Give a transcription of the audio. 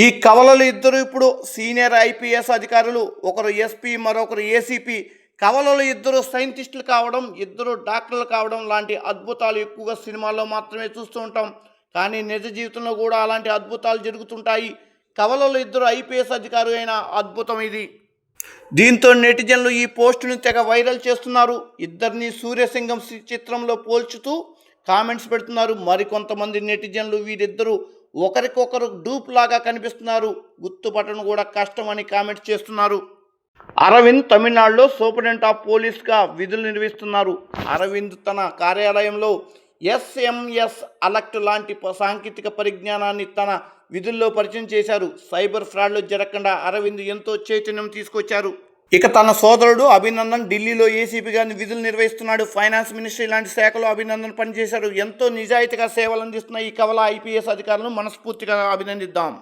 ఈ కవలలు ఇద్దరు ఇప్పుడు సీనియర్ ఐపీఎస్ అధికారులు, ఒకరు ఎస్పీ, మరొకరు ఏసీపీ. కవలలు ఇద్దరు సైంటిస్టులు కావడం, ఇద్దరు డాక్టర్లు కావడం లాంటి అద్భుతాలు ఎక్కువగా సినిమాల్లో మాత్రమే చూస్తూ ఉంటాం. కానీ నిజ జీవితంలో కూడా అలాంటి అద్భుతాలు జరుగుతుంటాయి. కవలలు ఇద్దరు ఐపీఎస్ అధికారులు అయిన అద్భుతం ఇది. దీంతో నెటిజన్లు ఈ పోస్టును తెగ వైరల్ చేస్తున్నారు. ఇద్దరిని సూర్యసింగం చిత్రంలో పోల్చుతూ కామెంట్స్ పెడుతున్నారు. మరికొంతమంది నెటిజన్లు వీరిద్దరూ ఒకరికొకరు డూప్ లాగా కనిపిస్తున్నారు, గుర్తుపట్టడం కూడా కష్టం అని కామెంట్స్ చేస్తున్నారు. అరవింద్ తమిళనాడులో సూపరింటెండెంట్ ఆఫ్ పోలీస్గా విధులు నిర్వహిస్తున్నారు. అరవింద్ తన కార్యాలయంలో ఎస్ఎంఎస్ అలర్ట్ లాంటి సాంకేతిక పరిజ్ఞానాన్ని తన విధుల్లో పరిచయం చేశారు. సైబర్ ఫ్రాడ్లు జరగకుండా అరవింద్ ఎంతో చైతన్యం తీసుకొచ్చారు. ఇక తన సోదరుడు అభినందన్ ఢిల్లీలో ఏసీపీగా విధులు నిర్వహిస్తున్నాడు. ఫైనాన్స్ మినిస్ట్రీ లాంటి శాఖలో అభినందన్ పనిచేశారు. ఎంతో నిజాయితీగా సేవలు అందిస్తున్న ఈ కవల ఐపీఎస్ అధికారులను మనస్ఫూర్తిగా అభినందిద్దాం.